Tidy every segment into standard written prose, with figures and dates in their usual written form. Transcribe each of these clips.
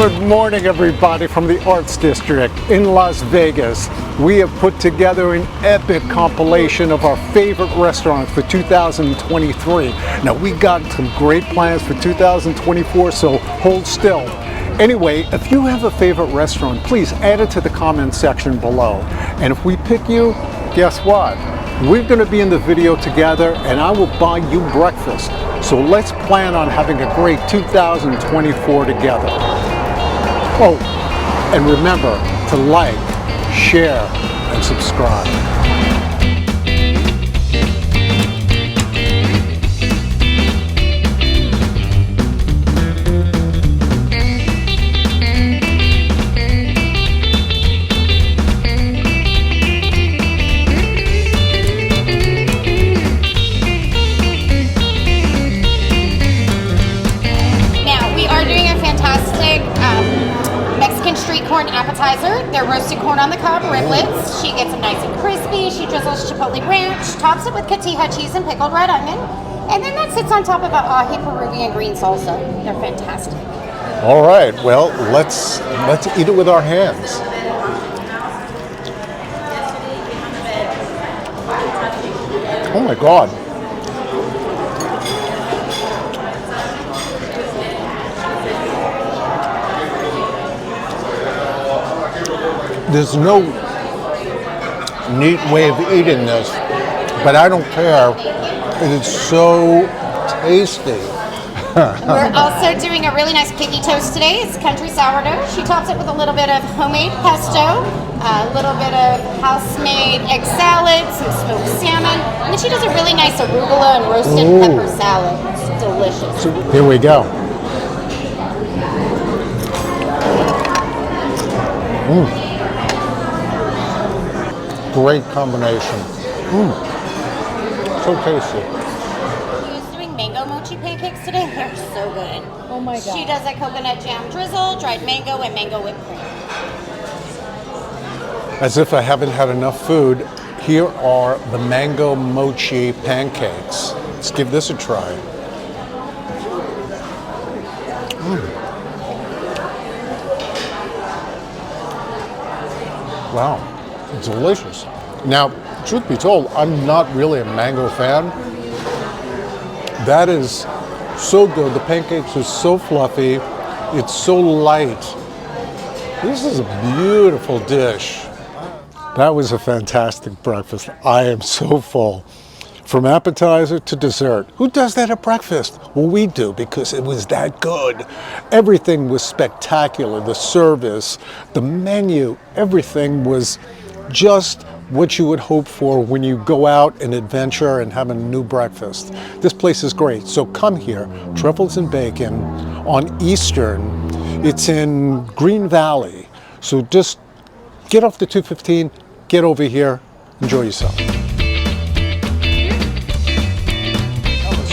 Good morning, everybody from the Arts District in Las Vegas. We have put together an epic compilation of our favorite restaurants for 2023. Now, we got some great plans for 2024, so hold still. Anyway, if you have a favorite restaurant, please add it to the comment section below. And if we pick you, guess what? We're going to be in the video together and I will buy you breakfast. So let's plan on having a great 2024 together. Oh, and remember to like, share, and subscribe. Street corn appetizer. They're roasted corn on the cob riblets. She gets them nice and crispy. She drizzles chipotle ranch, tops it with cotija cheese and pickled red onion, and then that sits on top of a ají Peruvian green salsa. They're fantastic. All right, well, let's eat it with our hands. Oh my God. There's no neat way of eating this, but I don't care. It is so tasty. We're also doing a really nice piggy toast today. It's country sourdough. She tops it with a little bit of homemade pesto, a little bit of house-made egg salad, some smoked salmon, and then she does a really nice arugula and roasted pepper salad. It's delicious. So here we go. Great combination. So tasty. She's doing mango mochi pancakes today. They're so good. Oh my God. She does a coconut jam drizzle, dried mango, and mango whipped cream. As if I haven't had enough food, here are the mango mochi pancakes. Let's give this a try. Wow. Delicious. Now, truth be told, I'm not really a mango fan. That is so good. The pancakes are so fluffy. It's so light. This is a beautiful dish. That was a fantastic breakfast. I am so full. From appetizer to dessert. Who does that at breakfast? Well, we do, because it was that good. Everything was spectacular. The service, the menu, everything was just what you would hope for when you go out and adventure and have a new breakfast. This place is great, so come here. Truffles N Bacon on Eastern. It's in Green Valley. So just get off the 215, get over here, enjoy yourself.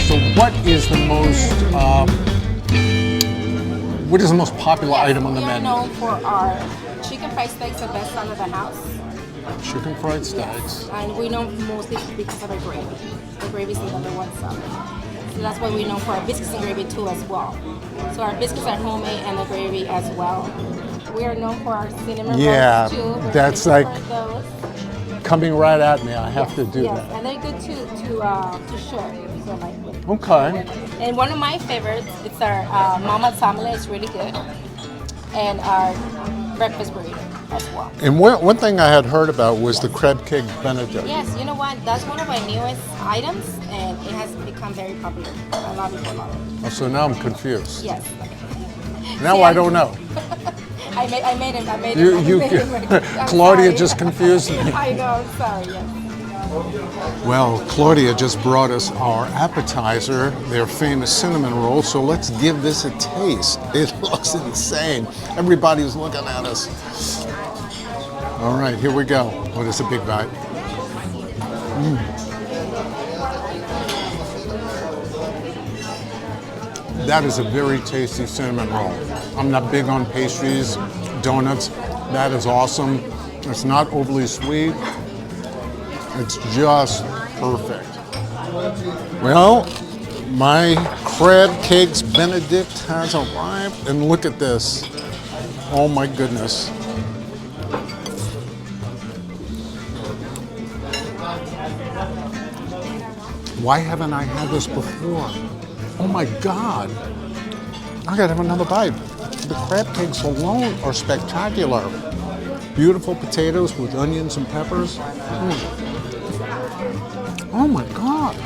So what is the most popular item on the menu? We are known for our chicken fried steaks, the best out of the house. Chicken fried steaks. Yes. And we know mostly because of our gravy. The gravy is the #1 seller. So that's why we know for our biscuits and gravy too as well. So our biscuits are homemade and the gravy as well. We are known for our cinnamon rolls too. That's like coming right at me. I have to do that. And they're good to share. So like okay. And one of my favorites, it's our mama's omelet. It's really good. And our breakfast burrito as well. And one thing I had heard about was the crab cake Benedict. Yes, you know what? That's one of our newest items, and it has become very popular. A lot of people love it. Oh, so now I'm confused. Yes. Now I don't know. I made it. Claudia just confused me. I know. I'm sorry. Yes. Well, Claudia just brought us our appetizer, their famous cinnamon roll, so let's give this a taste. It looks insane. Everybody's looking at us. All right, here we go. What is a big bite? That is a very tasty cinnamon roll. I'm not big on pastries, donuts. That is awesome. It's not overly sweet. It's just perfect. Well, my crab cakes Benedict has arrived, and look at this. Oh my goodness. Why haven't I had this before? Oh my God. I gotta have another bite. The crab cakes alone are spectacular. Beautiful potatoes with onions and peppers. Oh my God.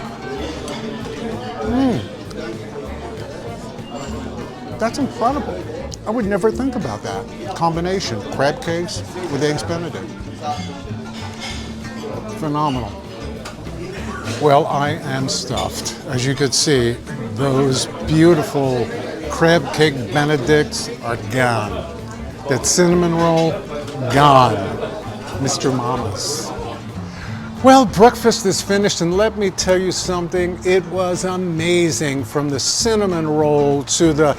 That's incredible. I would never think about that. Combination, crab cakes with eggs Benedict. Phenomenal. Well, I am stuffed. As you can see, those beautiful crab cake Benedicts are gone. That cinnamon roll, gone. Mr. Mama's. Well, breakfast is finished, and let me tell you something. It was amazing, from the cinnamon roll to the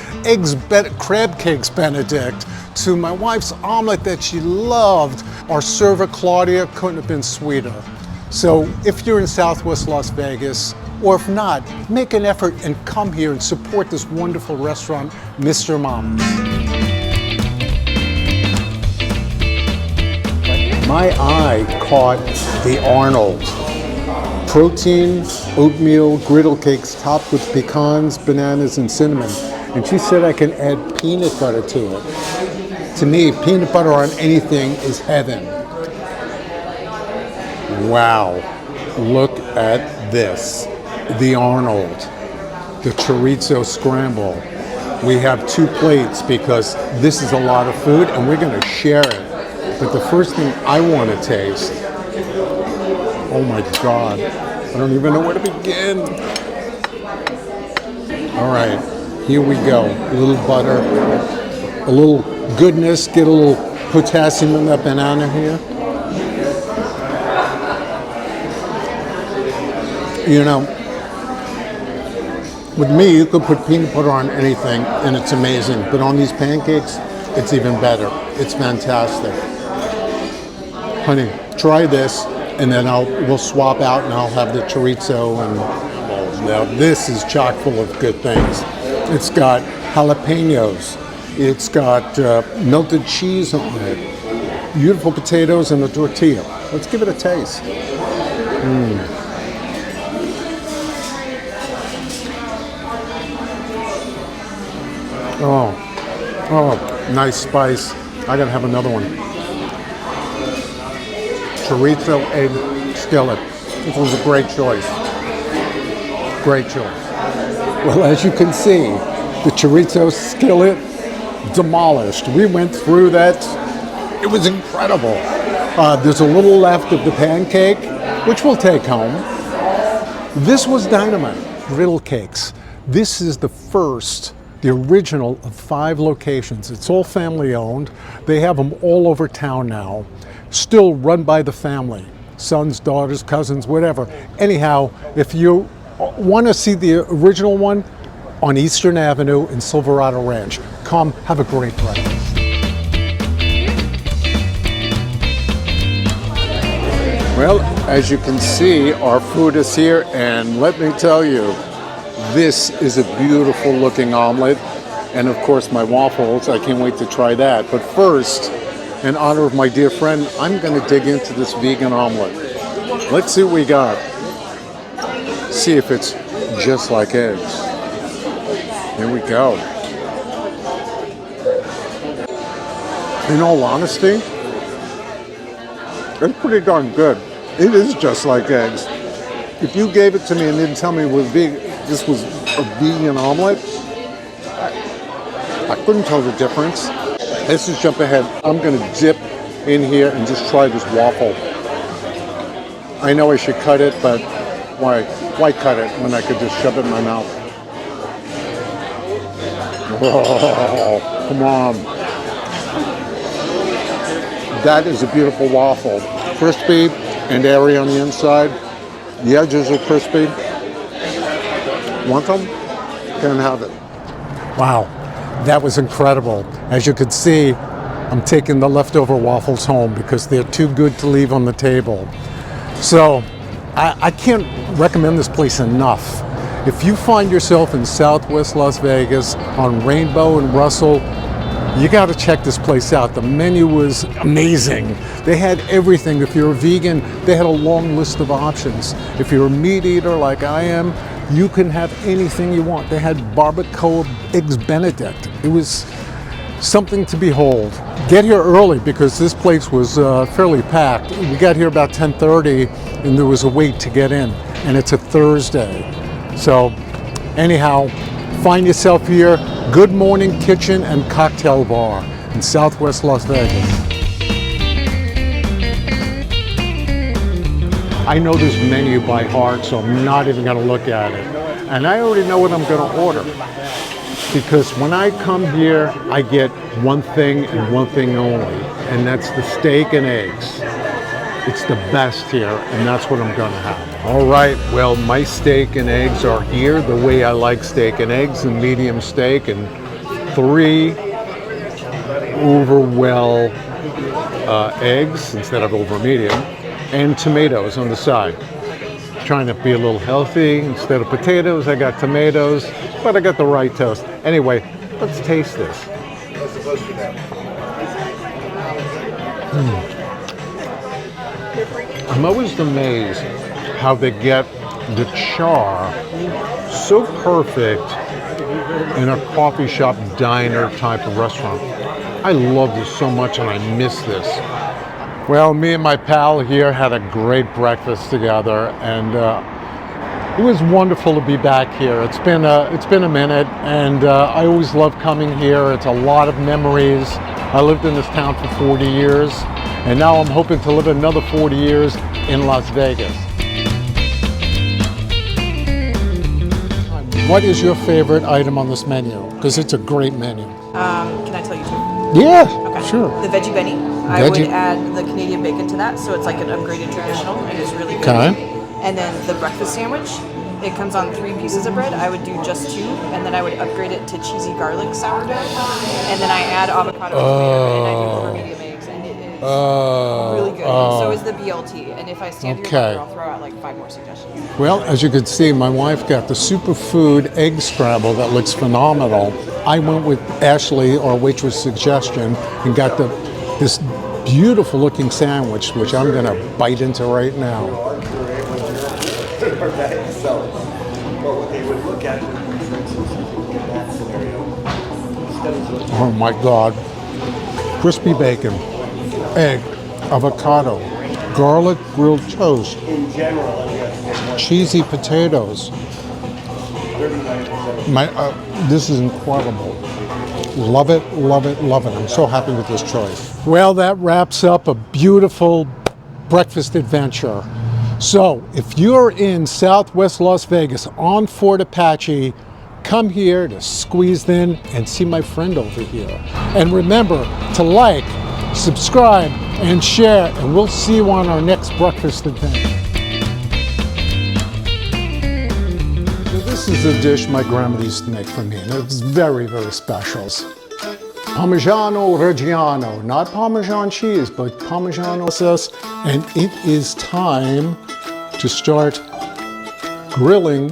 crab cakes Benedict to my wife's omelet that she loved. Our server, Claudia, couldn't have been sweeter. So if you're in Southwest Las Vegas, or if not, make an effort and come here and support this wonderful restaurant, Mr. Mama's. My eye caught the Arnold. Protein, oatmeal, griddle cakes topped with pecans, bananas, and cinnamon. And she said I can add peanut butter to it. To me, peanut butter on anything is heaven. Wow, look at this. The Arnold, the chorizo scramble. We have 2 plates because this is a lot of food and we're gonna share it. But the first thing I want to taste, oh my God, I don't even know where to begin. All right, here we go. A little butter, a little goodness, get a little potassium in that banana here. You know, with me, you could put peanut butter on anything and it's amazing. But on these pancakes, it's even better. It's fantastic. Honey, try this and then we'll swap out and I'll have the chorizo. And well, now this is chock full of good things. It's got jalapenos. It's got melted cheese on it. Beautiful potatoes and a tortilla. Let's give it a taste. Oh, nice spice. I gotta have another one. Chorizo egg skillet. This was a great choice. Great choice. Well, as you can see, the chorizo skillet demolished. We went through that. It was incredible. There's a little left of the pancake, which we'll take home. This was dynamite. Griddle cakes. This is the original of 5 locations. It's all family owned. They have them all over town now. Still run by the family. Sons, daughters, cousins, whatever. Anyhow, if you want to see the original one, on Eastern Avenue in Silverado Ranch, come have a great breakfast. Well, as you can see, our food is here, and let me tell you, this is a beautiful looking omelet, and of course my waffles. I can't wait to try that. But first, in honor of my dear friend, I'm going to dig into this vegan omelet. Let's see what we got. See if it's just like eggs. Here we go. In all honesty, it's pretty darn good. It is just like eggs. If you gave it to me and didn't tell me this was a vegan omelet, I couldn't tell the difference. Let's just jump ahead. I'm going to dip in here and just try this waffle. I know I should cut it, but why cut it when I could just shove it in my mouth? Oh, come on. That is a beautiful waffle. Crispy and airy on the inside. The edges are crispy. Want them? Can have it. Wow, that was incredible. As you could see, I'm taking the leftover waffles home because they're too good to leave on the table. So I can't recommend this place enough. If you find yourself in Southwest Las Vegas on Rainbow and Russell, You got to check this place out. The menu was amazing. They had everything. If you're a vegan, they had a long list of options. If you're a meat eater like I am, you can have anything you want. They had barbacoa eggs Benedict. It was something to behold. Get here early because this place was fairly packed. We got here about 10:30 and there was a wait to get in, and it's a Thursday. So anyhow, find yourself here. Good Morning Kitchen and Cocktail Bar in Southwest Las Vegas. I know this menu by heart, so I'm not even going to look at it. And I already know what I'm going to order. Because when I come here, I get one thing and one thing only, and that's the steak and eggs. It's the best here, and that's what I'm going to have. All right, well, my steak and eggs are here the way I like steak and eggs, and medium steak, and 3 over well eggs instead of over medium, and tomatoes on the side. Trying to be a little healthy. Instead of potatoes, I got tomatoes, but I got the right toast. Anyway, let's taste this. I'm always amazed how they get the char so perfect in a coffee shop diner type of restaurant. I love this so much and I miss this. Well, me and my pal here had a great breakfast together, and it was wonderful to be back here. It's been a minute, and I always love coming here. It's a lot of memories. I lived in this town for 40 years, and now I'm hoping to live another 40 years in Las Vegas. What is your favorite item on this menu? Because it's a great menu. Can I tell you two? Yeah, Okay. sure. The veggie Benny. I would add the Canadian bacon to that, so it's like an upgraded traditional, and it's really good. Okay. And then the breakfast sandwich. It comes on 3 pieces of bread. I would do just 2, and then I would upgrade it to cheesy garlic sourdough, and then I add avocado and tomato, and I do over medium eggs, and it is really good. And so is the BLT, and if I stand here longer, I'll throw out like 5 more suggestions. Well, as you can see, my wife got the superfood egg scramble that looks phenomenal. I went with Ashley, our waitress suggestion, and got this beautiful looking sandwich, which I'm gonna bite into right now. Oh my God. Crispy bacon, egg, avocado, garlic grilled toast, cheesy potatoes. This is incredible. Love it, love it, love it. I'm so happy with this choice. Well, that wraps up a beautiful breakfast adventure. So if you're in Southwest Las Vegas on Fort Apache, come here to squeeze in and see my friend over here. And remember to like, subscribe, and share, and we'll see you on our next breakfast adventure. This is a dish my grandmother used to make for me, and it's very, very special. Parmigiano Reggiano, not Parmesan cheese, but Parmigiano sauce, and it is time to start grilling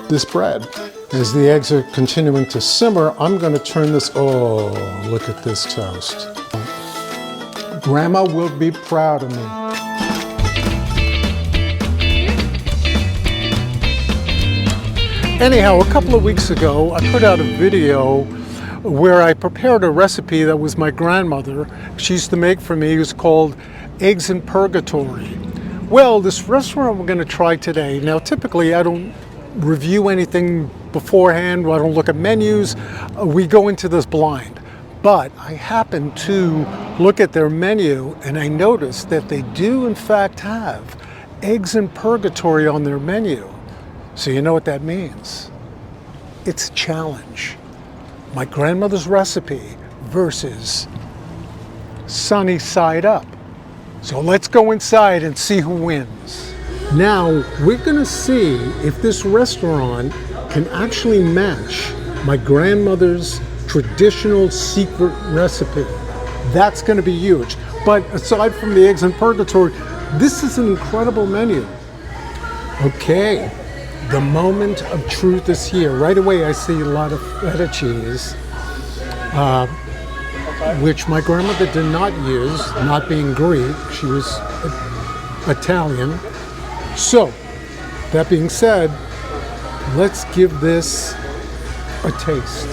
this bread. As the eggs are continuing to simmer, I'm going to turn this, oh, look at this toast. Grandma will be proud of me. Anyhow, a couple of weeks ago, I put out a video where I prepared a recipe that was my grandmother. She used to make for me. It was called Eggs in Purgatory. Well, this restaurant we're going to try today, now typically I don't review anything beforehand, I don't look at menus, we go into this blind. But I happened to look at their menu and I noticed that they do in fact have Eggs in Purgatory on their menu. So you know what that means? It's a challenge. My grandmother's recipe versus sunny side up. So let's go inside and see who wins. Now, we're gonna see if this restaurant can actually match my grandmother's traditional secret recipe. That's gonna be huge. But aside from the Eggs in Purgatory, this is an incredible menu. Okay, the moment of truth is here. Right away, I see a lot of feta cheese. which my grandmother did not use, not being Greek. She was Italian. So, that being said, let's give this a taste.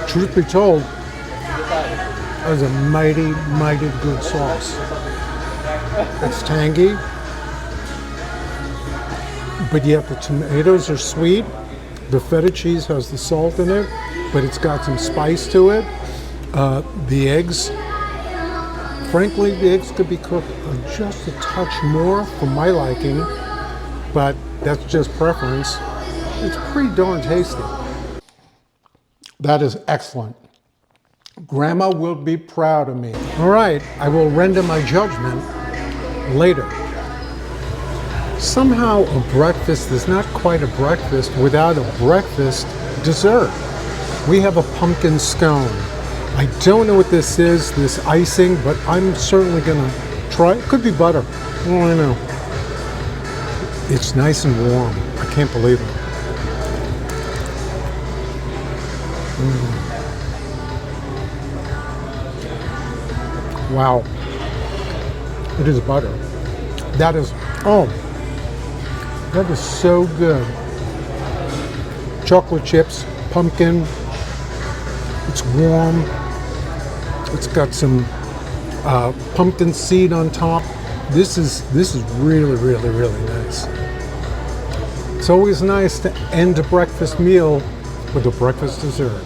Truth be told, that was a mighty, mighty good sauce. It's tangy, but yet the tomatoes are sweet. The feta cheese has the salt in it, but it's got some spice to it. The eggs, frankly, the eggs could be cooked just a touch more for my liking, but that's just preference. It's pretty darn tasty. That is excellent. Grandma will be proud of me. All right, I will render my judgment later. Somehow a breakfast is not quite a breakfast without a breakfast dessert. We have a pumpkin scone. I don't know what this is, this icing, but I'm certainly gonna try. It could be butter. Oh, I know. It's nice and warm. I can't believe it. Wow. It is butter. That is, that is so good. Chocolate chips, pumpkin. It's warm. It's got some pumpkin seed on top. This is really, really, really nice. It's always nice to end a breakfast meal with a breakfast dessert.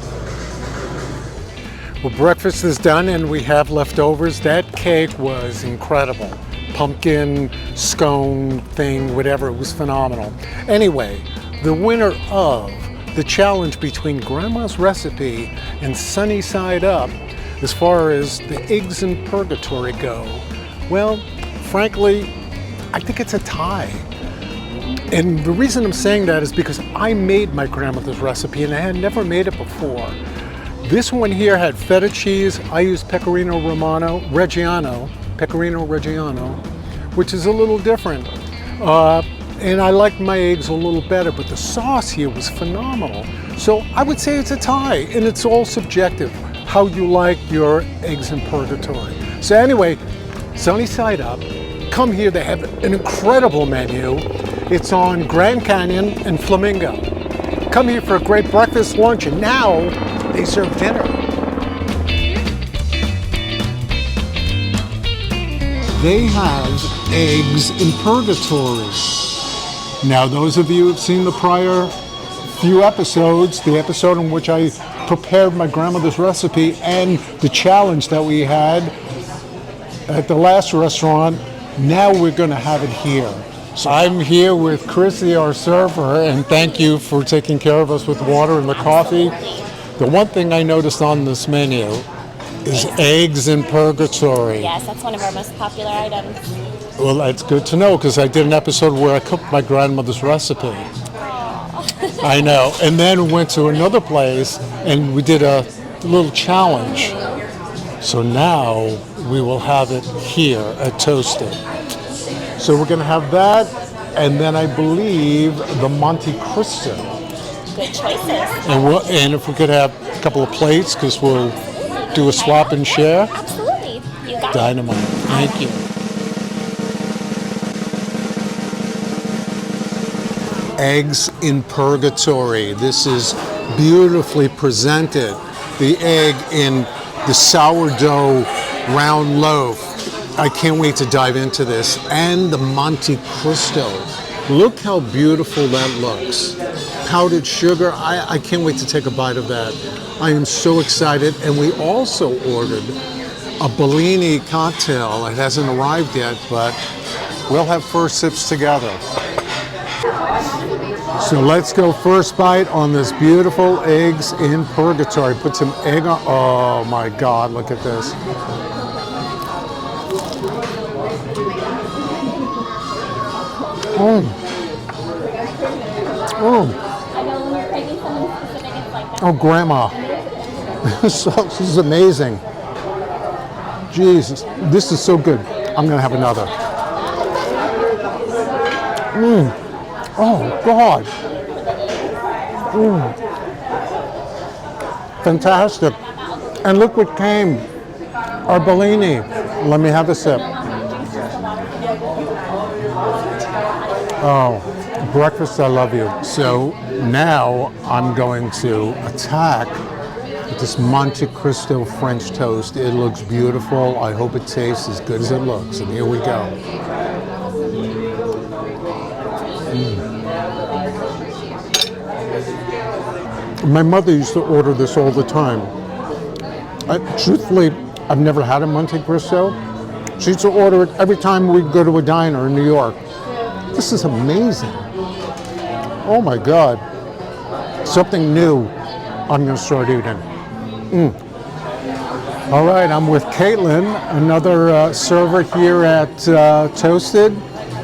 Well, breakfast is done and we have leftovers. That cake was incredible. Pumpkin scone thing, whatever, it was phenomenal. Anyway, the winner of the challenge between Grandma's recipe and Sunny Side Up, as far as the eggs in purgatory go, well, frankly, I think it's a tie. And the reason I'm saying that is because I made my grandmother's recipe and I had never made it before. This one here had feta cheese. I used pecorino reggiano, which is a little different. And I liked my eggs a little better, but the sauce here was phenomenal. So I would say it's a tie, and it's all subjective, how you like your eggs in purgatory. So anyway, Sunny Side Up, come here, they have an incredible menu. It's on Grand Canyon and Flamingo. Come here for a great breakfast, lunch, and now they serve dinner. They have eggs in purgatory. Now, those of you who have seen the prior few episodes, the episode in which I prepared my grandmother's recipe and the challenge that we had at the last restaurant, now we're going to have it here. So I'm here with Chrissy, our server, and thank you for taking care of us with water and the coffee. The one thing I noticed on this menu is eggs in purgatory. Yes, that's one of our most popular items. Well, that's good to know because I did an episode where I cooked my grandmother's recipe. I know. And then we went to another place and we did a little challenge. So now we will have it here at Toasted. So we're going to have that, and then I believe the Monte Cristo. Good choices. And if we could have a couple of plates, because we'll do a swap and share. Absolutely. You got Dynamite. Thank you. Eggs in purgatory. This is beautifully presented. The egg in the sourdough round loaf. I can't wait to dive into this. And the Monte Cristo. Look how beautiful that looks. Powdered sugar. I can't wait to take a bite of that. I am so excited. And we also ordered a Bellini cocktail. It hasn't arrived yet, but we'll have first sips together. So let's go first bite on this beautiful eggs in purgatory. Put some egg on. Oh my God, look at this. Oh, Grandma. This is amazing. Jesus, this is so good. I'm going to have another. Oh, God. Fantastic. And look what came. Our Bellini. Let me have a sip. Oh, breakfast, I love you. So now I'm going to attack this Monte Cristo French toast. It looks beautiful. I hope it tastes as good as it looks. And here we go. My mother used to order this all the time. Truthfully, I've never had a Monte Cristo. She used to order it every time we'd go to a diner in New York. This is amazing. Oh my God. Something new I'm going to start eating. All right, I'm with Caitlin, another server here at Toasted,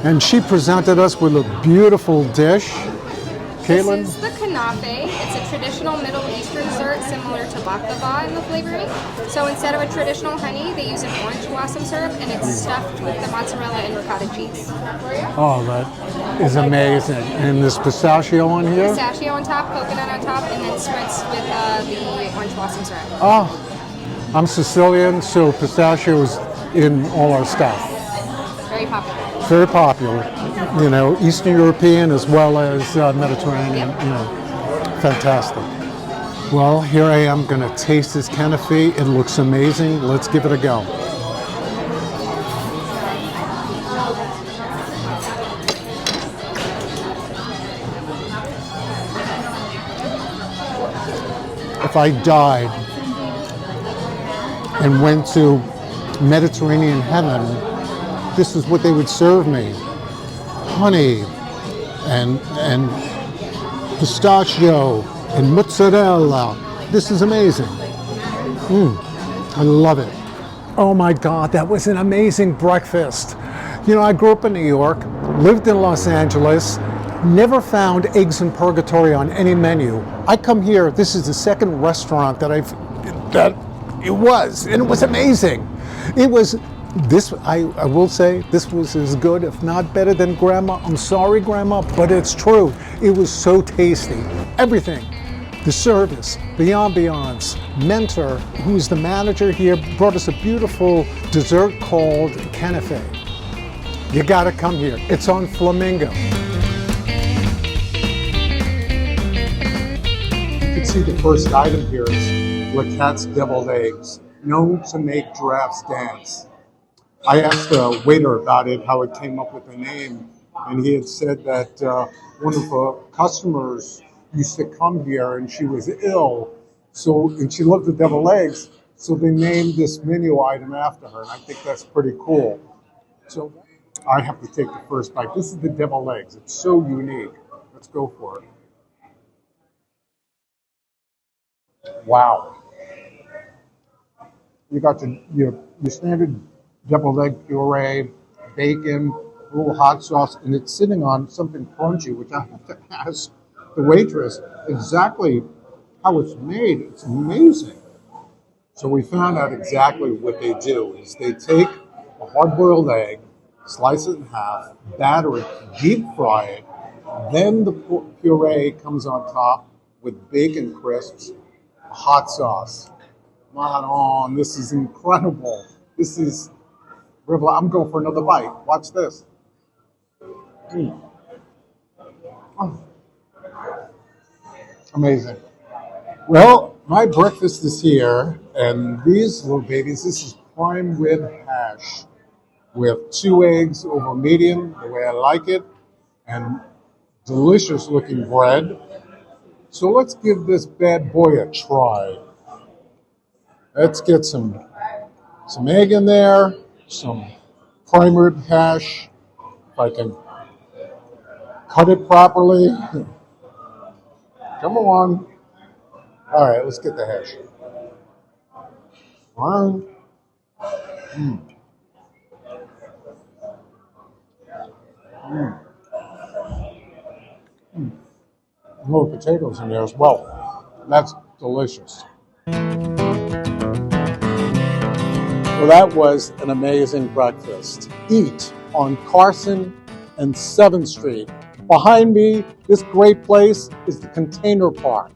and she presented us with a beautiful dish. Caitlin? This is the kanafe. It's a traditional Middle Eastern dessert similar to baklava in the flavoring. So instead of a traditional honey, they use an orange blossom syrup, and it's stuffed with the mozzarella and ricotta cheese. Oh, that is amazing. And this pistachio on here? Pistachio on top, coconut on top, and then spreads with the orange blossom syrup. Oh, I'm Sicilian, so pistachio is in all our stuff. Very popular. Very popular, you know, Eastern European as well as Mediterranean, you know, fantastic. Well, here I am going to taste this kanafe. It looks amazing. Let's give it a go. If I died and went to Mediterranean heaven, this is what they would serve me. Honey and pistachio and mozzarella. This is amazing. I love it. Oh my God, that was an amazing breakfast. You know, I grew up in New York, lived in Los Angeles, never found eggs in purgatory on any menu. I come here, this is the second restaurant that it was amazing. It was, this, I will say, this was as good, if not better than Grandma. I'm sorry, Grandma, but it's true. It was so tasty. Everything. The service, the ambiance. Mentor, who's the manager here, brought us a beautiful dessert called kanafe. You gotta come here. It's on Flamingo. You can see the first item here is Lacat's deviled eggs, known to make giraffes dance. I asked the waiter about it, how it came up with the name, and he had said that one of the customers used to come here and she was ill, and she loved the deviled eggs, so they named this menu item after her, and I think that's pretty cool. So I have to take the first bite. This is the deviled eggs. It's so unique. Let's go for it. Wow. You got your standard deviled egg puree, bacon, a little hot sauce, and it's sitting on something crunchy, which I have to ask the waitress exactly how it's made. It's amazing. So we found out exactly what they do is they take a hard-boiled egg, slice it in half, batter it, deep fry it, then the puree comes on top with bacon crisps, hot sauce. On, this is incredible. This is, I'm going for another bite. Watch this. Oh. Amazing. Well, my breakfast is here, and these little babies, this is prime rib hash with 2 eggs over medium, the way I like it, and delicious looking bread. So let's give this bad boy a try. Let's get some egg in there, some prime rib hash, if I can cut it properly. Come on. All right, let's get the hash. All right. Little potatoes in there as well. That's delicious. Well, that was an amazing breakfast. Eat on Carson and 7th Street Behind me, this great place is the Container Park.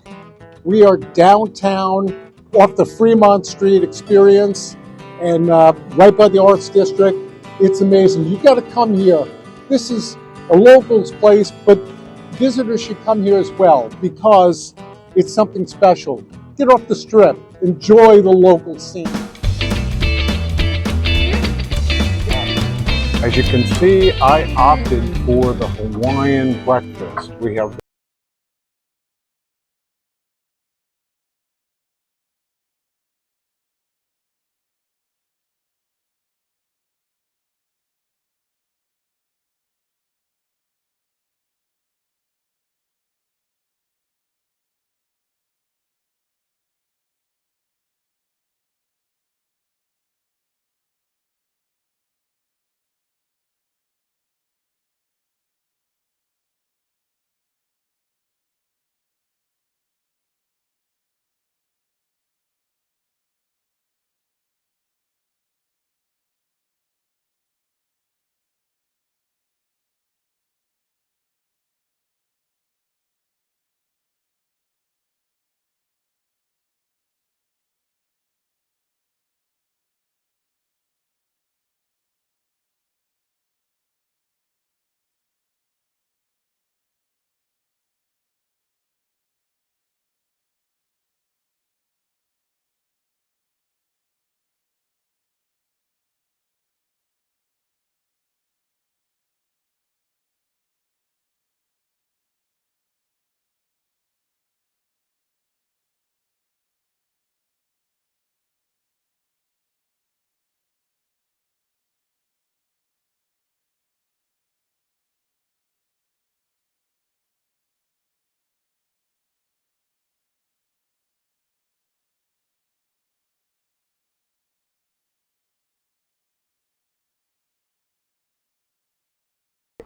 We are downtown off the Fremont Street Experience and right by the Arts District. It's amazing. You got to come here. This is a locals place, but visitors should come here as well because it's something special. Get off the strip. Enjoy the local scene. As you can see, I opted for the Hawaiian breakfast. We have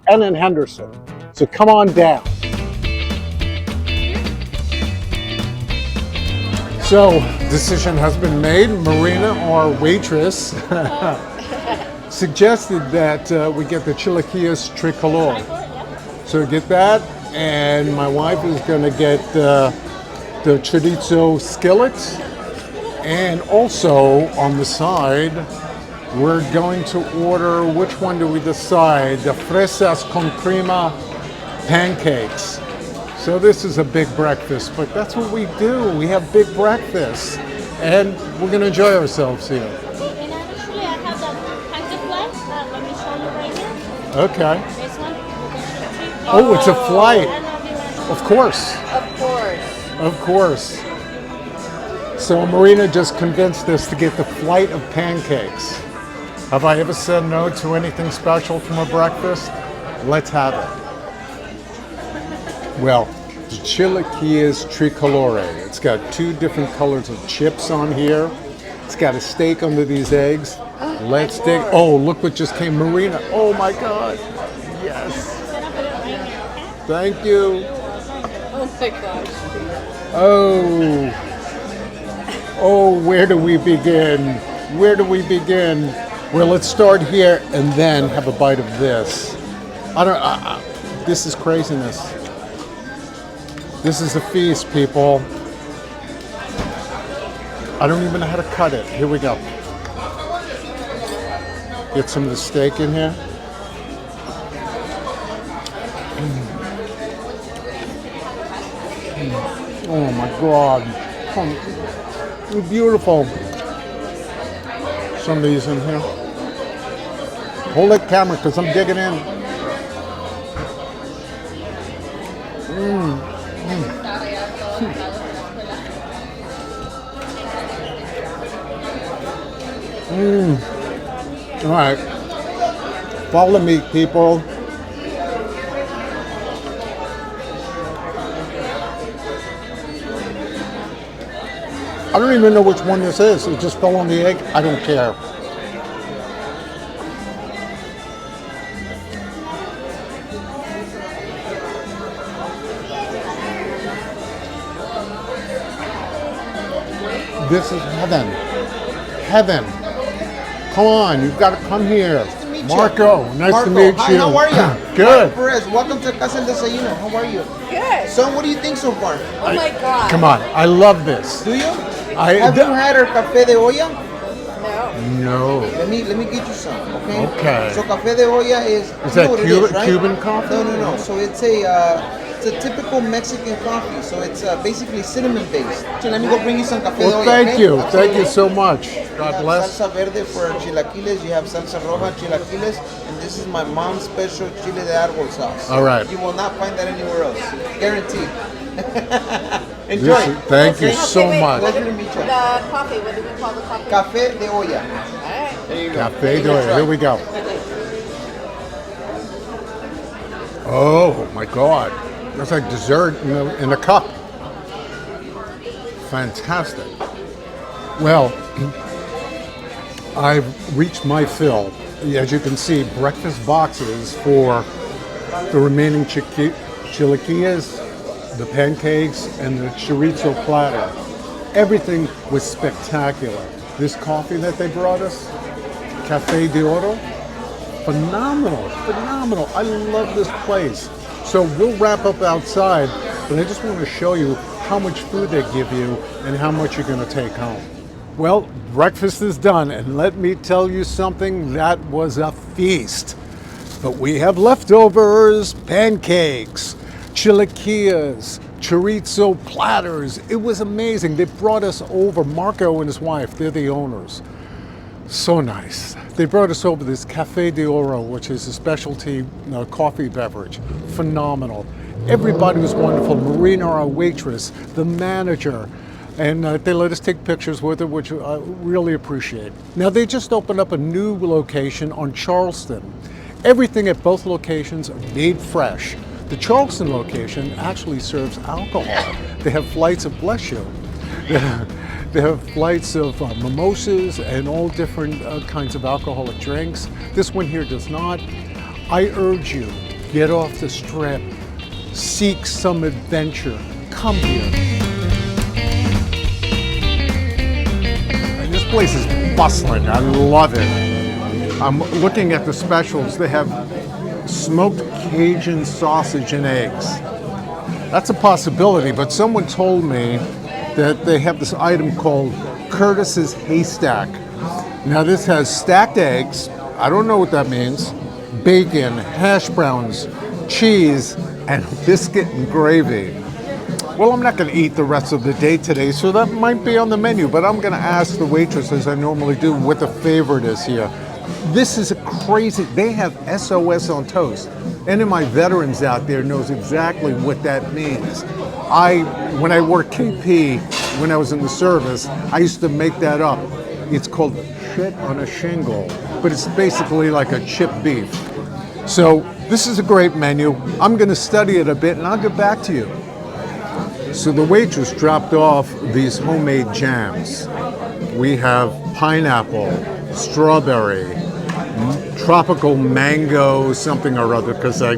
and Henderson. So come on down. So, decision has been made. Marina, our waitress, suggested that we get the chilaquiles tricolor. So get that, and my wife is going to get the chorizo skillets, and also on the side, we're going to order, which one do we decide? The fresas con crema pancakes. So this is a big breakfast, but that's what we do. We have big breakfasts, and we're going to enjoy ourselves here. And actually, I have the pancake flight. Let me show you right here. Okay. This one. Oh, it's a flight. Of course. Of course. Of course. So Marina just convinced us to get the flight of pancakes. Have I ever said no to anything special from a breakfast? Let's have it. Well, the chilaquiles tricolore. It's got 2 different colors of chips on here. It's got a steak under these eggs. Let's dig. Oh, look what just came, Marina. Oh my God. Yes. Thank you. Oh my gosh. Oh. Oh, where do we begin? Where do we begin? Well, let's start here and then have a bite of this. This is craziness. This is a feast, people. I don't even know how to cut it. Here we go. Get some of the steak in here. Oh my God. Oh, beautiful. Some of these in here. Hold that camera because I'm digging in. All right. Follow me, people. I don't even know which one this is. It just fell on the egg. I don't care. This is heaven. Heaven. Come on, you've got to come here. meet you. Marco, nice Marco, to meet hi, you. how are you? Good. Perez, welcome to Casa del Desayuno. How are you? Good. Son, what do you think so far? Oh my God. Come on, I love this. Do you? I Have you had our café de olla? No. Let me get you some, okay? Okay. So café de olla is Is you that know what it Cuban- right? Cuban coffee? No. So it's a typical Mexican coffee. So it's basically cinnamon based. So let me go bring you some café de Well, olla. thank okay? you. Absolutely. Thank you so much. You God have bless. salsa verde for chilaquiles. You have salsa roja chilaquiles, and this is my mom's special chile de árbol sauce. All right. You will not find that anywhere else, guaranteed. Enjoy. Thank you Okay, so wait, much. Pleasure to meet you. The coffee, what do we call the coffee? Café de olla. Alright. There you go. Cafe do it. Here we go. Oh my God. That's like dessert in a cup. Fantastic. Well, I've reached my fill. As you can see, breakfast boxes for the remaining chilaquiles, the pancakes, and the chorizo platter. Everything was spectacular. This coffee that they brought us, Café de Oro, phenomenal. I love this place. So we'll wrap up outside, but I just want to show you how much food they give you and how much you're going to take home. Well, breakfast is done, and let me tell you something, that was a feast. But we have leftovers, pancakes, chilaquiles, chorizo platters. It was amazing. They brought us over, Marco and his wife, they're the owners. So nice. They brought us over this Café de Oro, which is a specialty coffee beverage. Phenomenal. Everybody was wonderful. Marina, our waitress, the manager, and they let us take pictures with her, which I really appreciate. Now, they just opened up a new location on Charleston. Everything at both locations are made fresh. The Charleston location actually serves alcohol. They have flights of, bless you, they have flights of mimosas and all different kinds of alcoholic drinks. This one here does not. I urge you, get off the strip, seek some adventure, come here. And this place is bustling, I love it. I'm looking at the specials. They have smoked Cajun sausage and eggs. That's a possibility, but someone told me that they have this item called Curtis's Haystack. Now this has stacked eggs, I don't know what that means, bacon, hash browns, cheese, and biscuit and gravy. Well, I'm not going to eat the rest of the day today, so that might be on the menu, but I'm going to ask the waitress, as I normally do, what the favorite is here. This is a crazy, they have SOS on toast. Any of my veterans out there knows exactly what that means. When I worked KP, when I was in the service, I used to make that up. It's called shit on a shingle, but it's basically like a chipped beef. So this is a great menu. I'm gonna study it a bit and I'll get back to you. So the waitress dropped off these homemade jams. We have pineapple, strawberry, tropical mango, something or other, because I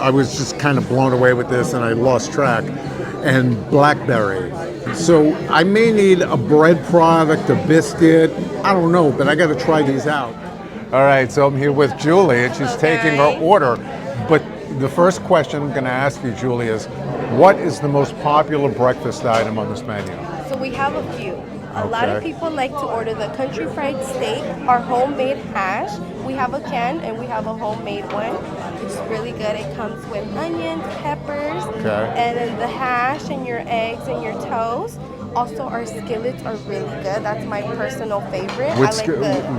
was just kind of blown away with this and I lost track, and blackberry. So I may need a bread product, a biscuit, I don't know, but I got to try these out. All right, so I'm here with Julie and she's taking her order. But the first question I'm going to ask you, Julie, is what is the most popular breakfast item on this menu? So we have a few. A lot of people like to order the country fried steak, our homemade hash. We have a can and we have a homemade one. It's really good. It comes with onions, peppers, and then the hash and your eggs and your toast. Also, our skillets are really good. That's my personal favorite.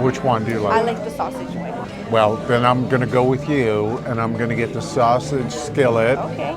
Which one do you like? I like the sausage one. Well, then I'm going to go with you, and I'm going to get the sausage skillet. Okay.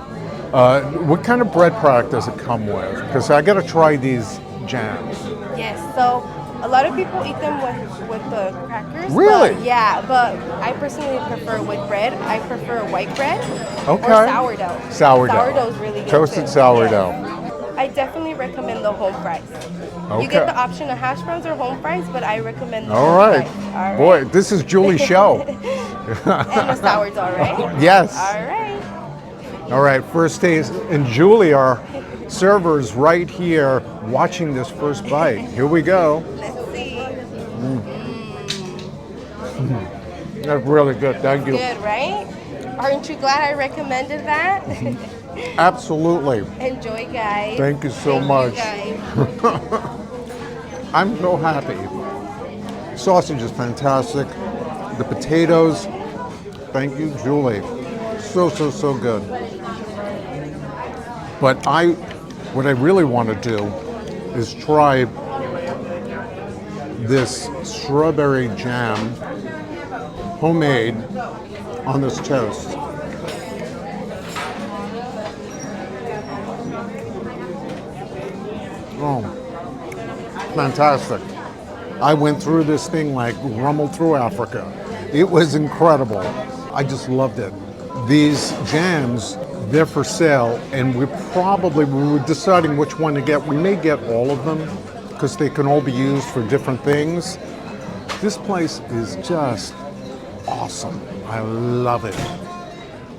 What kind of bread product does it come with? Because I got to try these jams. Yes. So a lot of people eat them with the crackers. Really? But I personally prefer with bread. I prefer white bread or Sourdough. Sourdough is really good. Toasted too. sourdough. Yes. I definitely recommend the home fries. Okay. You get the option of hash browns or home fries, but I recommend the All home right. fries. All right. Boy, this is Julie's show. And the sourdough, right? Yes. All right. All right, first taste. And Julie, our server's right here watching this first bite. Here we go. Let's see. That's really good. Thank you. Good, right? Aren't you glad I recommended that? Absolutely. Enjoy, guys. Thank you so Thank much. You guys. I'm so happy. Sausage is fantastic. The potatoes, thank you, Julie. So, so, so good. But what I really want to do is try this strawberry jam, homemade, on this toast. Oh, fantastic. I went through this thing like rumbled through Africa. It was incredible. I just loved it. These jams, they're for sale, and we were deciding which one to get. We may get all of them because they can all be used for different things. This place is just awesome. I love it.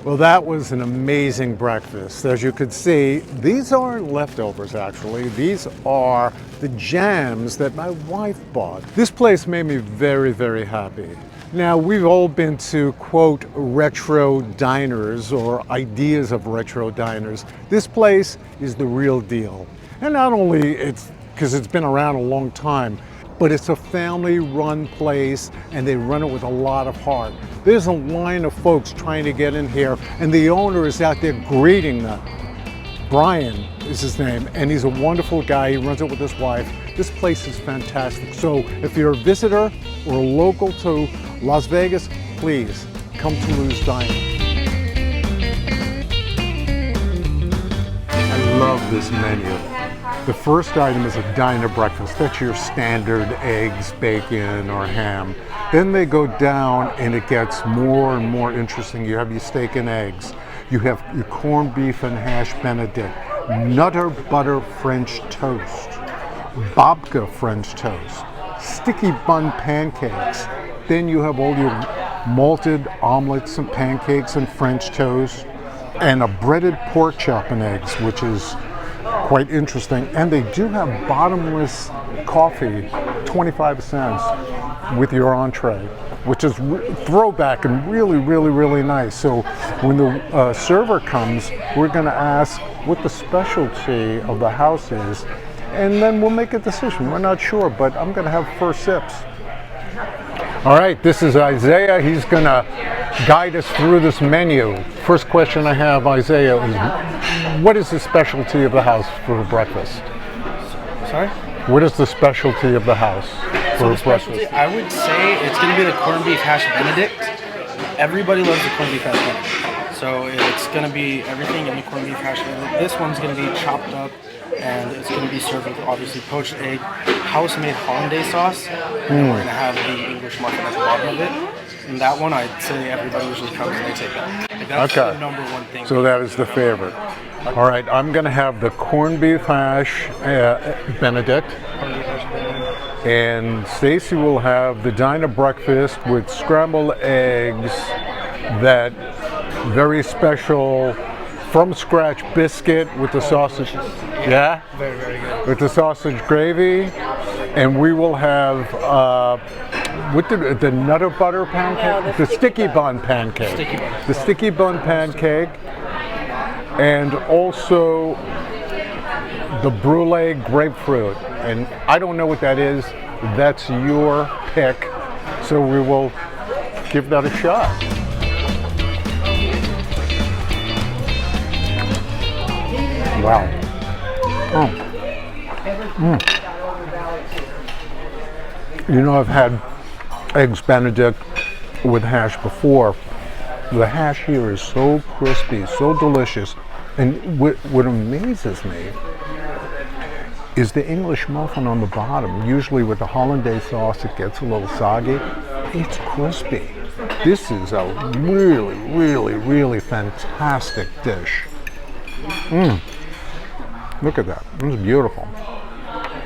Well, that was an amazing breakfast. As you could see, these aren't leftovers actually. These are the jams that my wife bought. This place made me very, very happy. Now, we've all been to, quote, retro diners or ideas of retro diners. This place is the real deal. And not only it's because it's been around a long time, but it's a family-run place and they run it with a lot of heart. There's a line of folks trying to get in here and the owner is out there greeting them. Brian is his name, and he's a wonderful guy. He runs it with his wife. This place is fantastic. So if you're a visitor or local to Las Vegas, please come to Lou's Diner. I love this menu. The first item is a diner breakfast. That's your standard eggs, bacon, or ham. Then they go down and it gets more and more interesting. You have your steak and eggs. You have your corned beef and hash Benedict, Nutter butter French toast, babka French toast, sticky bun pancakes. Then you have all your malted omelets and pancakes and French toast, and a breaded pork chop and eggs, which is quite interesting. And they do have bottomless coffee, 25 cents, with your entree, which is throwback and really, really, really nice. So when the server comes, we're going to ask what the specialty of the house is, and then we'll make a decision. We're not sure, but I'm going to have first sips. All right, this is Isaiah. He's going to guide us through this menu. First question I have, Isaiah, is what is the specialty of the house for breakfast? Sorry? What is the specialty of the house for breakfast? I would say it's going to be the corned beef hash Benedict. Everybody loves the corned beef hash Benedict. So it's going to be everything in the corned beef hash Benedict. This one's going to be chopped up, and it's going to be served with obviously poached egg, house-made hollandaise sauce, and we're going to have the English muffin at the bottom of it. And that one, I'd say everybody usually comes and they take that. Like, that's the number one thing. So that is the favorite. All right, I'm going to have the corned beef hash Benedict, and Stacy will have the diner breakfast with scrambled eggs, that very special from scratch biscuit with the sausage. Yeah? Very, very good. With the sausage gravy, and we will have with the nutter butter pancake, the sticky bun pancake, the sticky bun pancake, and also the brulee grapefruit. And I don't know what that is. That's your pick, so we will give that a shot. Wow. You know, I've had eggs Benedict with hash before. The hash here is so crispy, so delicious. And what amazes me is the English muffin on the bottom. Usually with the hollandaise sauce, it gets a little soggy. It's crispy. This is a really, really, really fantastic dish. Look at that. It's beautiful.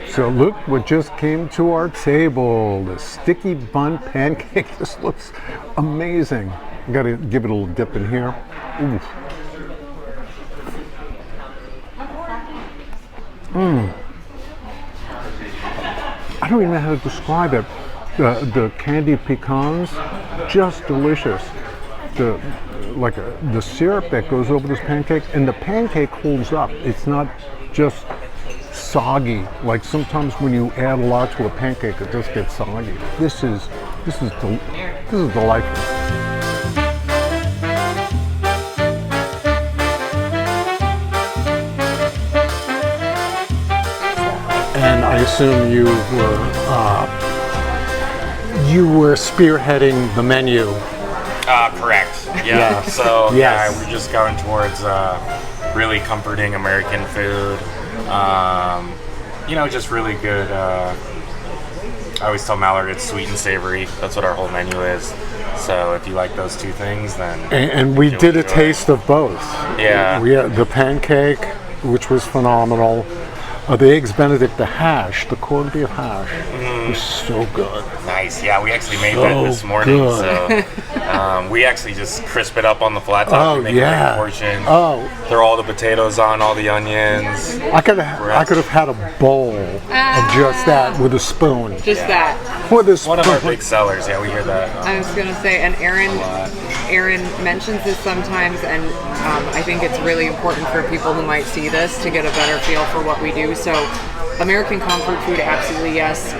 So look what just came to our table. The sticky bun pancake. This looks amazing. I gotta give it a little dip in here. Ooh. I don't even know how to describe it. The candied pecans, just delicious. The syrup that goes over this pancake, and the pancake holds up. It's not just soggy. Like sometimes when you add a lot to a pancake, it just gets soggy. This is delightful. And I assume you were spearheading the menu. Correct. Yeah. So Yes. we're just going towards really comforting American food. Just really good. I always tell Mallory it's sweet and savory. That's what our whole menu is. So if you like those two things, then And we did a taste of both. Yeah. We had the pancake, which was phenomenal. The eggs Benedict, the hash, the corned beef hash, was so good. Nice. Yeah, we actually made that this morning. good. So we actually just crisp it up on the flat top. Oh, We make yeah. a big portion. Oh. Throw all the potatoes on, all the onions. I could have had a bowl of just that with a spoon. Just that. With a spoon. One of our big sellers. Yeah, we hear that. I was gonna say, and Aaron mentions this sometimes, and I think it's really important for people who might see this to get a better feel for what we do. So, American comfort food, absolutely yes.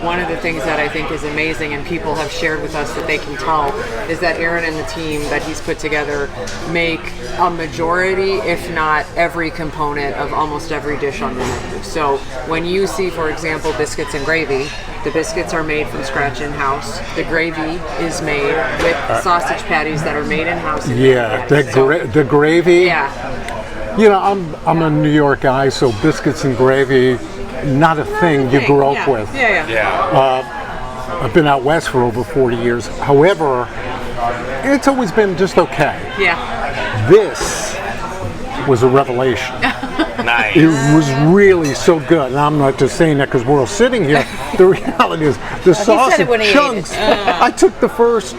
One of the things that I think is amazing, and people have shared with us that they can tell, is that Aaron and the team that he's put together make a majority, if not every component of almost every dish on the menu. So when you see, for example, biscuits and gravy, the biscuits are made from scratch in-house. The gravy is made with sausage patties that are made in-house. Yeah, the gravy. Yeah. I'm a New York guy, so biscuits and gravy, not a thing you grew up with. Yeah. I've been out west for over 40 years. However, it's always been just okay. Yeah. This was a revelation. Nice. It was really so good. And I'm not just saying that because we're all sitting here. The reality is the sausage chunks. I took the first.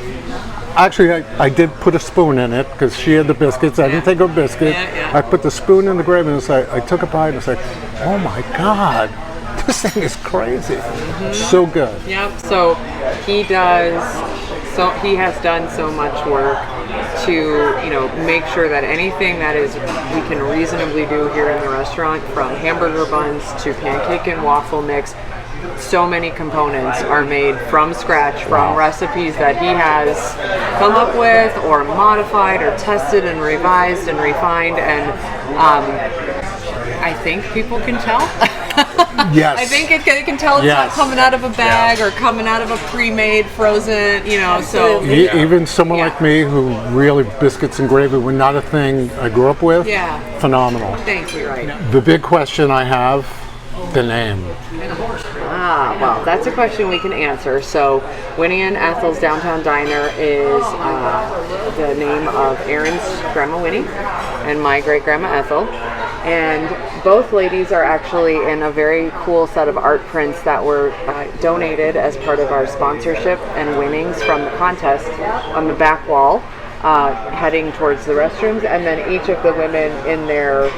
Actually, I did put a spoon in it because she had the biscuits. I didn't take a biscuit. I put the spoon in the gravy and I took a bite and it's like, oh my God, this thing is crazy. So good. Yep. So he has done so much work to make sure that anything that is we can reasonably do here in the restaurant, from hamburger buns to pancake and waffle mix, so many components are made from scratch from recipes that he has come up with or modified or tested and revised and refined, and I think people can tell. Yes. I think they can tell it's not coming out of a bag or coming out of a pre-made frozen, so. Even someone like me who really biscuits and gravy were not a thing I grew up with. Yeah. Phenomenal. Thank you, right. The big question I have, the name. Well, that's a question we can answer. So, Winnie and Ethel's Downtown Diner is the name of Aaron's grandma Winnie and my great grandma Ethel. And both ladies are actually in a very cool set of art prints that were donated as part of our sponsorship and winnings from the contest on the back wall, heading towards the restrooms. And then each of the women in their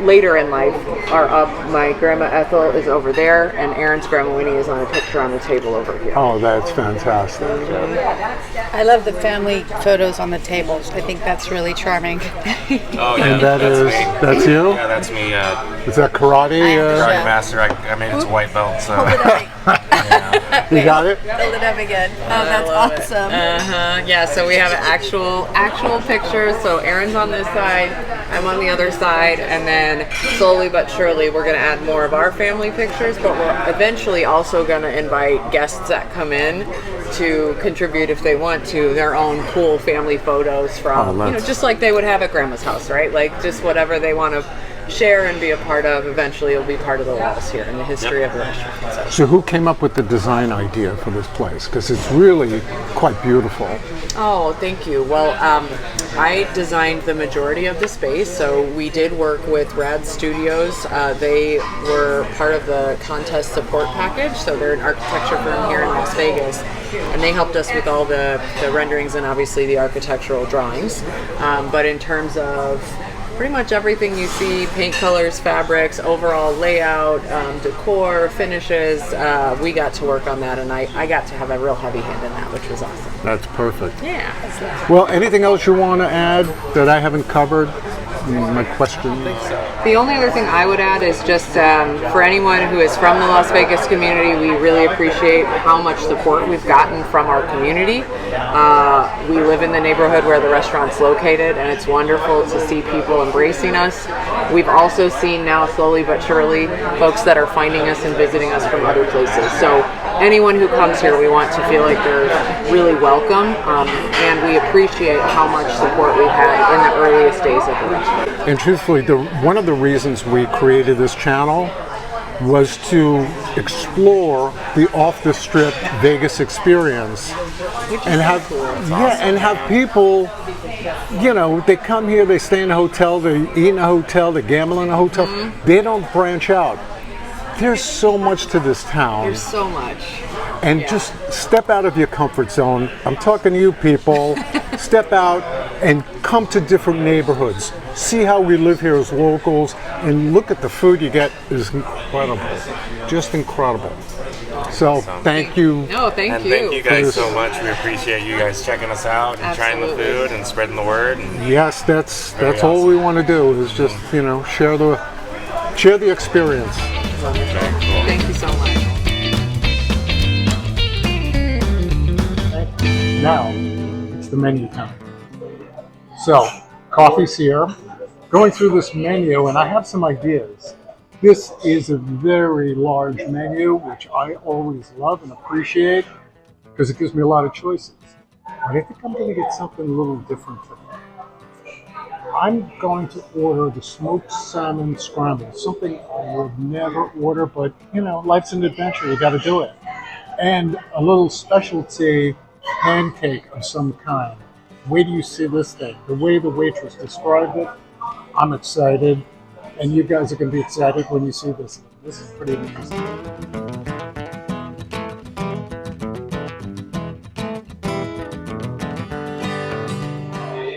later in life are up. My grandma Ethel is over there, and Aaron's grandma Winnie is on a picture on the table over here. Oh, that's fantastic. I love the family photos on the tables. I think that's really charming. Oh yeah, And that's you? Yeah, that's me. Is that karate? Karate master. I made it to white belt. So. You got it? Build it up again. Oh, that's awesome. Yeah, so we have actual pictures. So Aaron's on this side, I'm on the other side, and then slowly but surely we're going to add more of our family pictures, but we're eventually also going to invite guests that come in to contribute, if they want to, their own cool family photos from, just like they would have at grandma's house, right? Like just whatever they want to share and be a part of, eventually it'll be part of the walls here in the history of the restaurant. So who came up with the design idea for this place? Because it's really quite beautiful. Oh, thank you. Well, I designed the majority of the space, so we did work with Rad Studios. They were part of the contest support package, so they're an architecture firm here in Las Vegas, and they helped us with all the renderings and obviously the architectural drawings. But in terms of Pretty much everything you see, paint colors, fabrics, overall layout, decor, finishes, we got to work on that, and I got to have a real heavy hand in that, which was awesome. That's perfect. Yeah. Well, anything else you want to add that I haven't covered? My question. The only other thing I would add is just for anyone who is from the Las Vegas community, we really appreciate how much support we've gotten from our community. We live in the neighborhood where the restaurant's located, and it's wonderful to see people embracing us. We've also seen now, slowly but surely, folks that are finding us and visiting us from other places. So anyone who comes here, we want to feel like they're really welcome, and we appreciate how much support we've had in the earliest days of the restaurant. And truthfully, one of the reasons we created this channel was to explore the off-the-strip Vegas experience, and have people, you know, they come here, they stay in a hotel, they eat in a hotel, they gamble in a hotel. They don't branch out. There's so much to this town. There's so much. And just step out of your comfort zone. I'm talking to you people. Step out and come to different neighborhoods. See how we live here as locals, and look at the food you get is incredible. Just incredible. So thank you. No, thank you. Thank you guys so much. We appreciate you guys checking us out and trying the food and spreading the word. And yes, that's all we want to do is just, you know, share the experience. Thank you so much. Now, it's the menu time. So, coffee's here. Going through this menu, and I have some ideas. This is a very large menu, which I always love and appreciate because it gives me a lot of choices. But I think I'm going to get something a little different today. I'm going to order the smoked salmon scramble, something I would never order, but you know, life's an adventure, you got to do it. And a little specialty pancake of some kind. Wait till you see this thing. The way the waitress described it, I'm excited, and you guys are going to be excited when you see this. This is pretty amazing.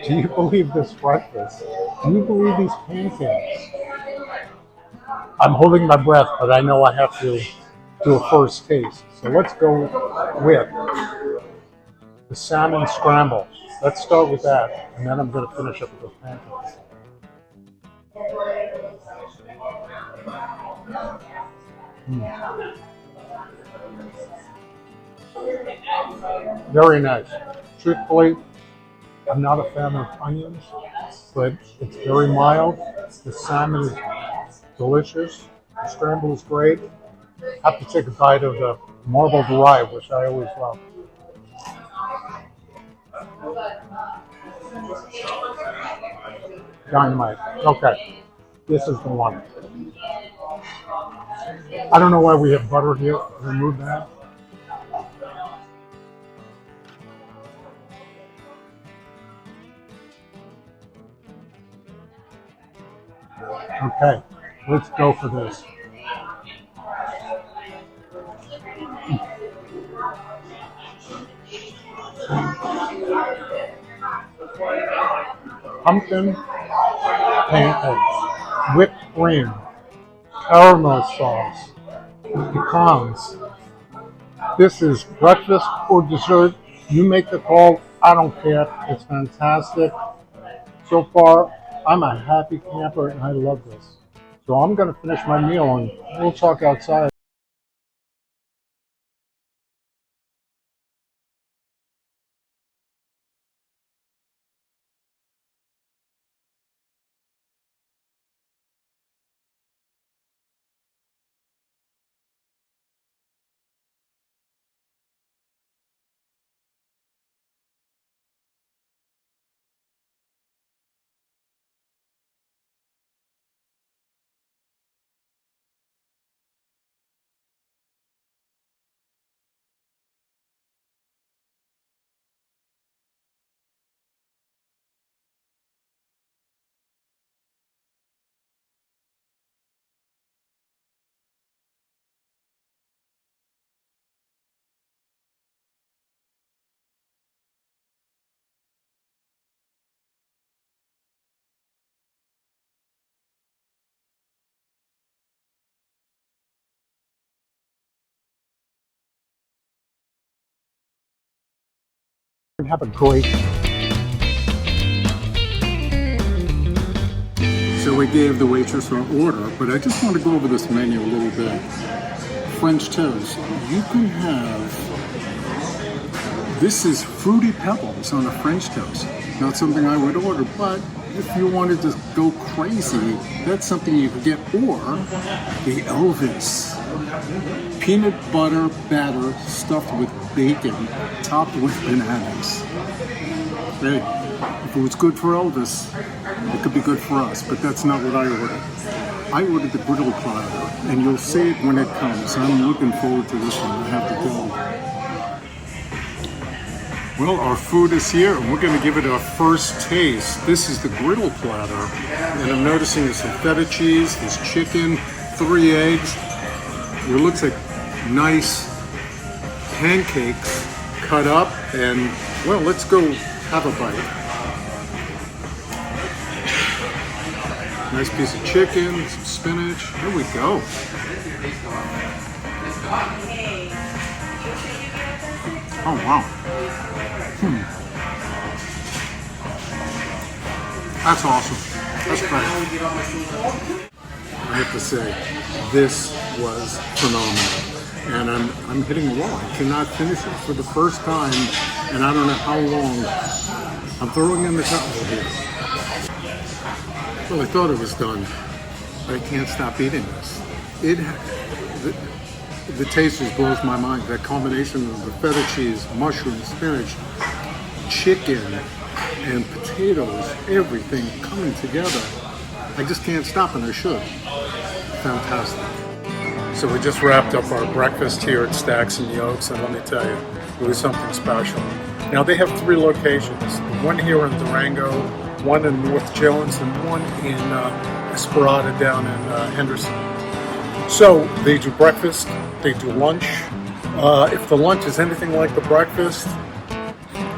Do you believe this breakfast? Do you believe these pancakes? I'm holding my breath, but I know I have to do a first taste. So let's go with the salmon scramble. Let's start with that, and then I'm going to finish up with those pancakes. Very nice. Truthfully, I'm not a fan of onions, but it's very mild. The salmon is delicious. The scramble is great. I have to take a bite of the marbled rye, which I always love. Dynamite. Okay, this is the one. I don't know why we have butter here. Remove that. Okay, let's go for this. Pumpkin pancakes, whipped cream, caramel sauce, pecans. This is breakfast or dessert. You make the call. I don't care. It's fantastic. So far, I'm a happy camper and I love this. So I'm going to finish my meal and we'll talk outside. Have a great. So we gave the waitress our order, but I just want to go over this menu a little bit. French toast. You can have, this is Fruity Pebbles on a French toast. Not something I would order, but if you wanted to go crazy, that's something you could get. Or the Elvis. Peanut butter batter stuffed with bacon, topped with bananas. Hey, if it was good for Elvis, it could be good for us, but that's not what I ordered. I ordered the griddle platter, and you'll see it when it comes. I'm looking forward to this one, I have to go. Well, our food is here, and we're going to give it our first taste. This is the griddle platter, and I'm noticing there's some feta cheese, there's chicken, 3 eggs. It looks like nice pancakes cut up, and well, let's go have a bite. Nice piece of chicken, some spinach. Here we go. Oh wow. That's awesome. That's great. I have to say, this was phenomenal. And I'm hitting a wall. I cannot finish it for the first time, and I don't know how long. I'm throwing in the towel here. Well, I thought it was done, but I can't stop eating this. The taste just blows my mind. That combination of the feta cheese, mushrooms, spinach, chicken, and potatoes, everything coming together. I just can't stop, and I should. Fantastic. So we just wrapped up our breakfast here at Stacks and Yolks, and let me tell you, it was something special. Now they have 3 locations, one here in Durango, one in North Jones, and one in Esperada down in Henderson. So they do breakfast, they do lunch. If the lunch is anything like the breakfast,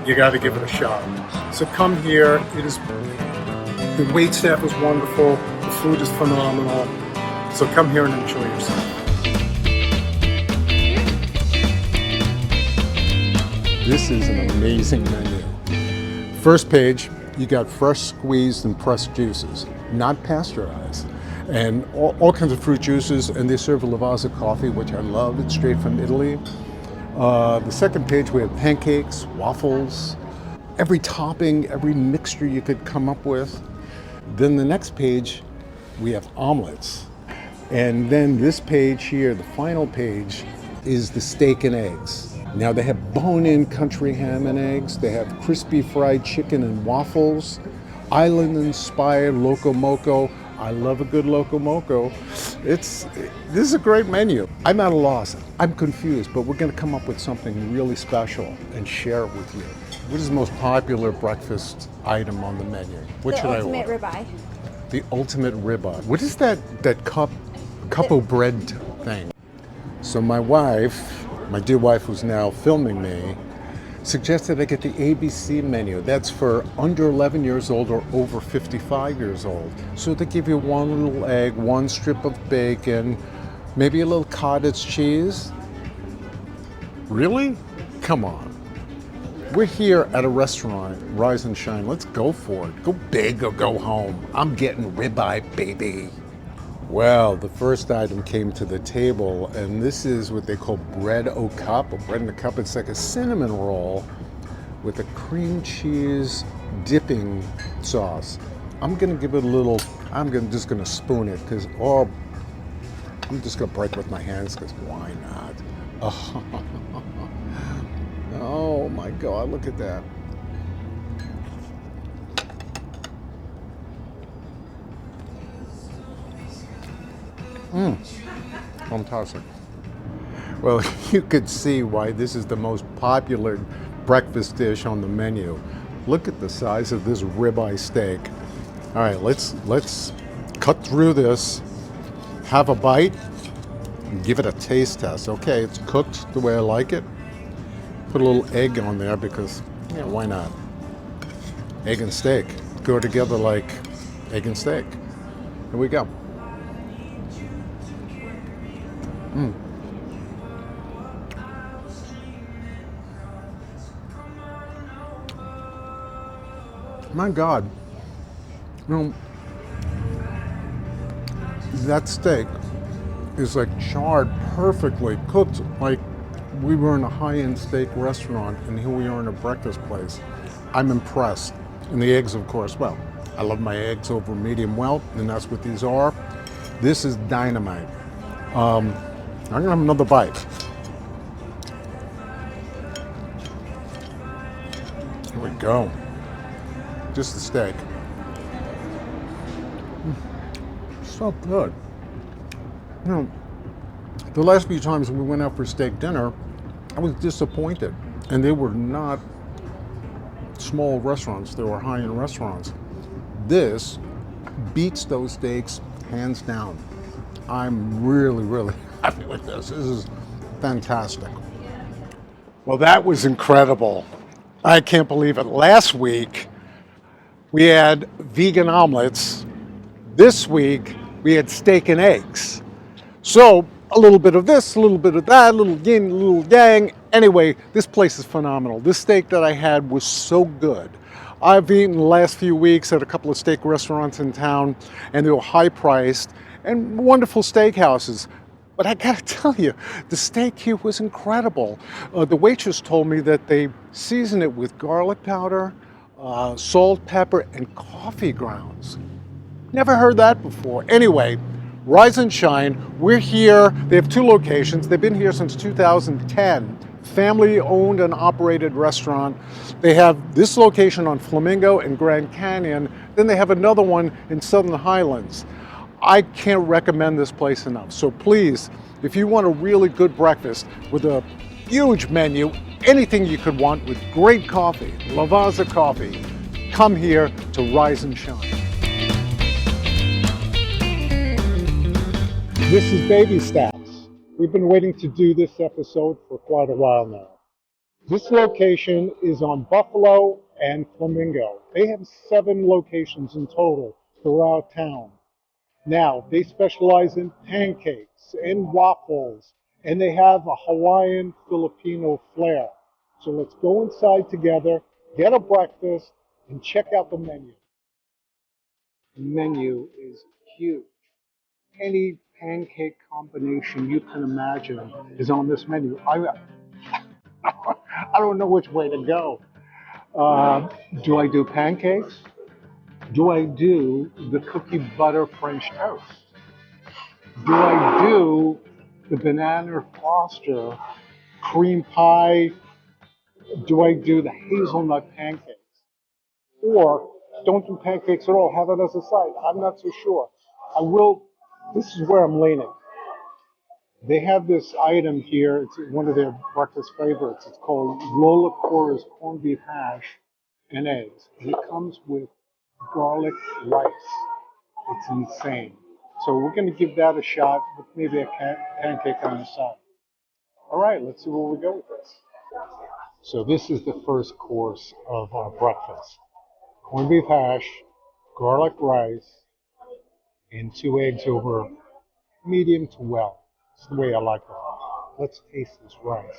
you got to give it a shot. So come here. It is, the wait staff is wonderful, the food is phenomenal. So come here and enjoy yourself. This is an amazing menu. First page, you got fresh squeezed and pressed juices, not pasteurized, and all kinds of fruit juices, and they serve a Lavazza coffee, which I love. It's straight from Italy. The second page, we have pancakes, waffles, every topping, every mixture you could come up with. Then the next page, we have omelets. And then this page here, the final page, is the steak and eggs. Now they have bone-in country ham and eggs. They have crispy fried chicken and waffles, island-inspired loco moco. I love a good loco moco. This is a great menu. I'm at a loss. I'm confused, but we're going to come up with something really special and share it with you. What is the most popular breakfast item on the menu? What should I order? The ultimate ribeye. The ultimate ribeye. What is that cup of bread thing? So my dear wife who's now filming me, suggested I get the ABC menu. That's for under 11 years old or over 55 years old. So they give you one little egg, one strip of bacon, maybe a little cottage cheese. Really? Come on. We're here at a restaurant, Rise and Shine. Let's go for it. Go big or go home. I'm getting ribeye, baby. Well, the first item came to the table, and this is what they call bread au cup, or bread in a cup. It's like a cinnamon roll with a cream cheese dipping sauce. I'm gonna give it a little, just gonna spoon it, because, or I'm just gonna break with my hands, because why not? Oh my God, look at that. Fantastic. Well, you could see why this is the most popular breakfast dish on the menu. Look at the size of this ribeye steak. All right, let's cut through this, have a bite, and give it a taste test. Okay, it's cooked the way I like it. Put a little egg on there because, yeah, why not? Egg and steak go together like egg and steak. Here we go. My God. You know, that steak is like charred perfectly, cooked like we were in a high-end steak restaurant and here we are in a breakfast place. I'm impressed. And the eggs, of course, well, I love my eggs over medium well, and that's what these are. This is dynamite. I'm gonna have another bite. Here we go. Just the steak. So good. You know, the last few times we went out for steak dinner, I was disappointed. And they were not small restaurants, they were high-end restaurants. This beats those steaks hands down. I'm really, really happy with this. This is fantastic. Well, that was incredible. I can't believe it. Last week, we had vegan omelets. This week, we had steak and eggs. So a little bit of this, a little bit of that, a little yin, a little yang. Anyway, this place is phenomenal. This steak that I had was so good. I've eaten the last few weeks at a couple of steak restaurants in town, and they were high priced and wonderful steakhouses. But I gotta tell you, the steak here was incredible. The waitress told me that they season it with garlic powder, salt, pepper, and coffee grounds. Never heard that before. Anyway, rise and shine. We're here. They have 2 locations. They've been here since 2010. Family owned and operated restaurant. They have this location on Flamingo and Grand Canyon. Then they have another one in Southern Highlands. I can't recommend this place enough. So please, if you want a really good breakfast with a huge menu, anything you could want with great coffee, Lavazza coffee, come here to Rise and Shine. This is BabyStacks. We've been waiting to do this episode for quite a while now. This location is on Buffalo and Flamingo. They have 7 locations in total throughout town. Now, they specialize in pancakes and waffles, and they have a Hawaiian Filipino flair. So let's go inside together, get a breakfast, and check out the menu. The menu is huge. Any pancake combination you can imagine is on this menu. I don't know which way to go. Do I do pancakes? Do I do the cookie butter French toast? Do I do the banana foster cream pie? Do I do the hazelnut pancakes? Or don't do pancakes at all, have it as a side? I'm not so sure. This is where I'm leaning. They have this item here, it's one of their breakfast favorites. It's called Lola Cora's corned beef hash and eggs. And it comes with garlic rice. It's insane. So we're going to give that a shot with maybe a pancake on the side. All right, let's see where we go with this. So this is the first course of our breakfast. Corned beef hash, garlic rice, and 2 eggs over medium to well. That's the way I like it. Let's taste this rice.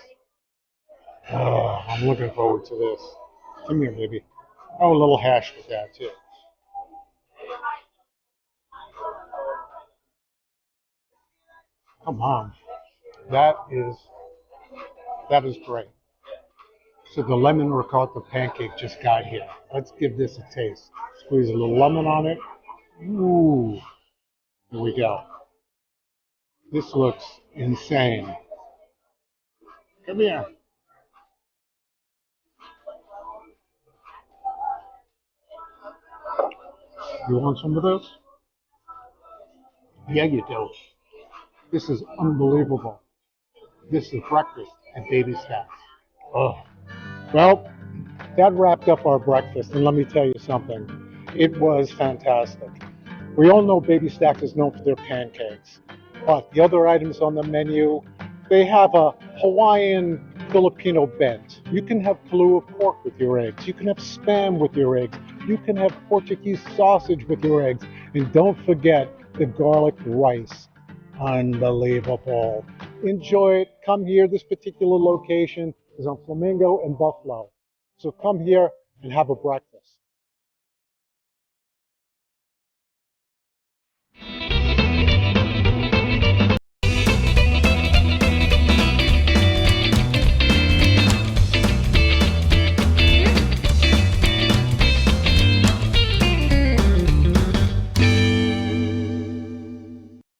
I'm looking forward to this. Come here, baby. Oh, a little hash with that too. Come on. That is great. So the lemon ricotta pancake just got here. Let's give this a taste. Squeeze a little lemon on it. Ooh. Here we go. This looks insane. Come here. You want some of this? Yeah, you do. This is unbelievable. This is breakfast at BabyStacks. Oh. Well, that wrapped up our breakfast, and let me tell you something. It was fantastic. We all know BabyStacks is known for their pancakes, but the other items on the menu, they have a Hawaiian Filipino bent. You can have Kahlua pork with your eggs. You can have Spam with your eggs. You can have Portuguese sausage with your eggs. And don't forget the garlic rice. Unbelievable. Enjoy it. Come here. This particular location is on Flamingo and Buffalo. So come here and have a breakfast.